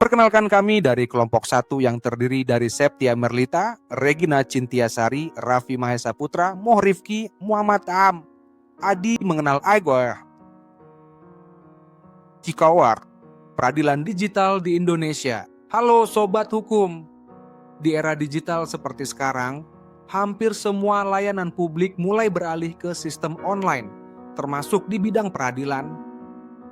Perkenalkan kami dari kelompok 1 yang terdiri dari Septia Merlita, Regina Cintiasari, Raffi Mahesa Putra, Moh Rifki, Muhammad Am, Adi mengenal Aigoer, Cikawar, Peradilan Digital di Indonesia. Halo Sobat Hukum. Di era digital seperti sekarang, hampir semua layanan publik mulai beralih ke sistem online, termasuk di bidang peradilan.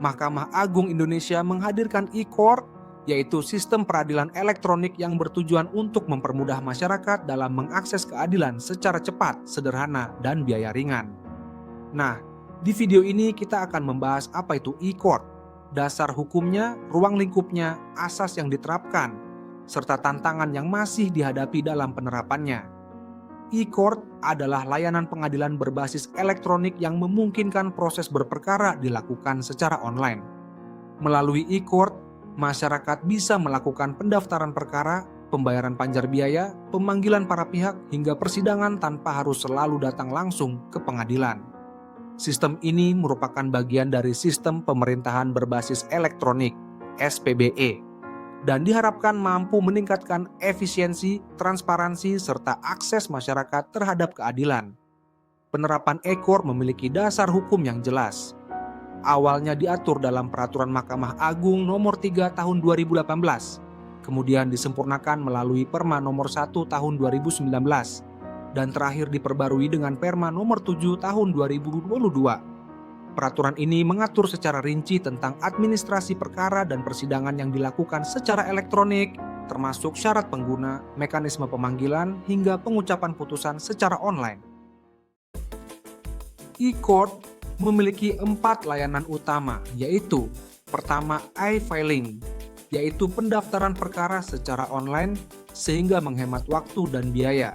Mahkamah Agung Indonesia menghadirkan e-court, yaitu sistem peradilan elektronik yang bertujuan untuk mempermudah masyarakat dalam mengakses keadilan secara cepat, sederhana, dan biaya ringan. Nah, di video ini kita akan membahas apa itu e-court, dasar hukumnya, ruang lingkupnya, asas yang diterapkan, serta tantangan yang masih dihadapi dalam penerapannya. E-court adalah layanan pengadilan berbasis elektronik yang memungkinkan proses berperkara dilakukan secara online. Melalui e-court, masyarakat bisa melakukan pendaftaran perkara, pembayaran panjar biaya, pemanggilan para pihak, hingga persidangan tanpa harus selalu datang langsung ke pengadilan. Sistem ini merupakan bagian dari sistem pemerintahan berbasis elektronik, SPBE, dan diharapkan mampu meningkatkan efisiensi, transparansi, serta akses masyarakat terhadap keadilan. Penerapan e-court memiliki dasar hukum yang jelas. Awalnya diatur dalam Peraturan Mahkamah Agung Nomor 3 Tahun 2018, kemudian disempurnakan melalui Perma Nomor 1 Tahun 2019, dan terakhir diperbarui dengan Perma Nomor 7 Tahun 2022. Peraturan ini mengatur secara rinci tentang administrasi perkara dan persidangan yang dilakukan secara elektronik, termasuk syarat pengguna, mekanisme pemanggilan, hingga pengucapan putusan secara online. E-court memiliki 4 layanan utama, yaitu pertama, e-filing, yaitu pendaftaran perkara secara online sehingga menghemat waktu dan biaya.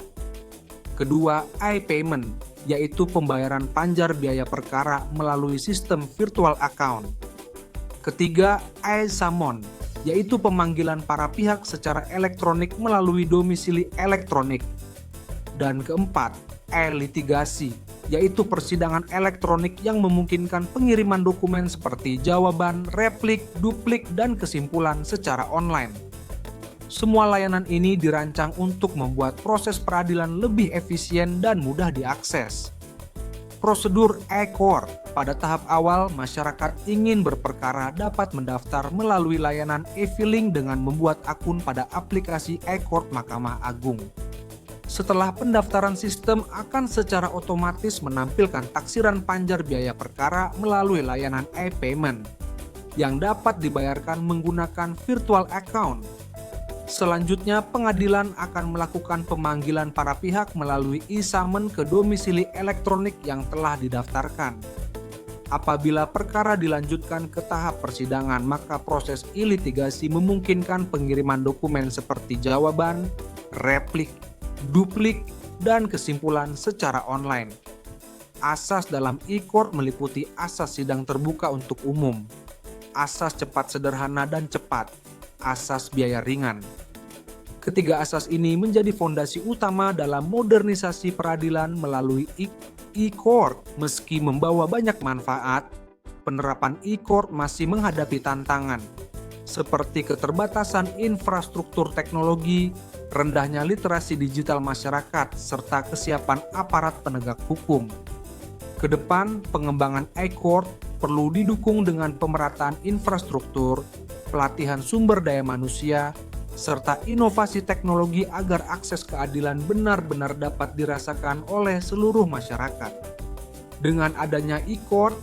Kedua, e-payment, yaitu pembayaran panjar biaya perkara melalui sistem virtual account. Ketiga, e-summon, yaitu pemanggilan para pihak secara elektronik melalui domisili elektronik. Dan keempat, e-litigasi, yaitu persidangan elektronik yang memungkinkan pengiriman dokumen seperti jawaban, replik, duplik, dan kesimpulan secara online. Semua layanan ini dirancang untuk membuat proses peradilan lebih efisien dan mudah diakses. Prosedur e-court. Pada tahap awal, masyarakat ingin berperkara dapat mendaftar melalui layanan e-filing dengan membuat akun pada aplikasi e-court Mahkamah Agung. Setelah pendaftaran, sistem akan secara otomatis menampilkan taksiran panjar biaya perkara melalui layanan e-payment yang dapat dibayarkan menggunakan virtual account. Selanjutnya, pengadilan akan melakukan pemanggilan para pihak melalui e-summon ke domisili elektronik yang telah didaftarkan. Apabila perkara dilanjutkan ke tahap persidangan, maka proses e-litigasi memungkinkan pengiriman dokumen seperti jawaban, replik, duplik, dan kesimpulan secara online. Asas dalam e-court meliputi asas sidang terbuka untuk umum, asas cepat sederhana dan cepat, asas biaya ringan. Ketiga asas ini menjadi fondasi utama dalam modernisasi peradilan melalui e-court. Meski membawa banyak manfaat, penerapan e-court masih menghadapi tantangan, seperti keterbatasan infrastruktur teknologi, rendahnya literasi digital masyarakat, serta kesiapan aparat penegak hukum. Kedepan, pengembangan e-court perlu didukung dengan pemerataan infrastruktur, pelatihan sumber daya manusia, serta inovasi teknologi agar akses keadilan benar-benar dapat dirasakan oleh seluruh masyarakat. Dengan adanya e-court,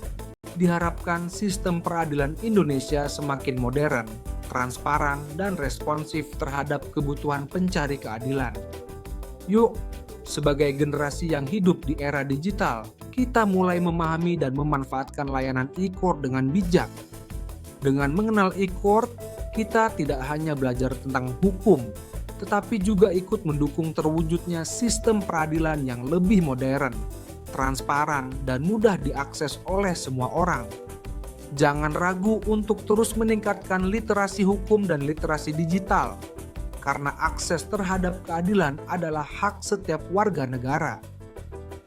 diharapkan sistem peradilan Indonesia semakin modern, transparan, dan responsif terhadap kebutuhan pencari keadilan. Yuk, sebagai generasi yang hidup di era digital, kita mulai memahami dan memanfaatkan layanan e-court dengan bijak. Dengan mengenal e-court, kita tidak hanya belajar tentang hukum, tetapi juga ikut mendukung terwujudnya sistem peradilan yang lebih modern, transparan, dan mudah diakses oleh semua orang. Jangan ragu untuk terus meningkatkan literasi hukum dan literasi digital, karena akses terhadap keadilan adalah hak setiap warga negara.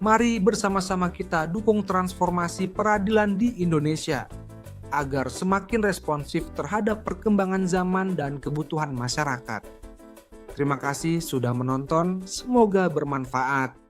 Mari bersama-sama kita dukung transformasi peradilan di Indonesia. agar semakin responsif terhadap perkembangan zaman dan kebutuhan masyarakat. Terima kasih sudah menonton, semoga bermanfaat.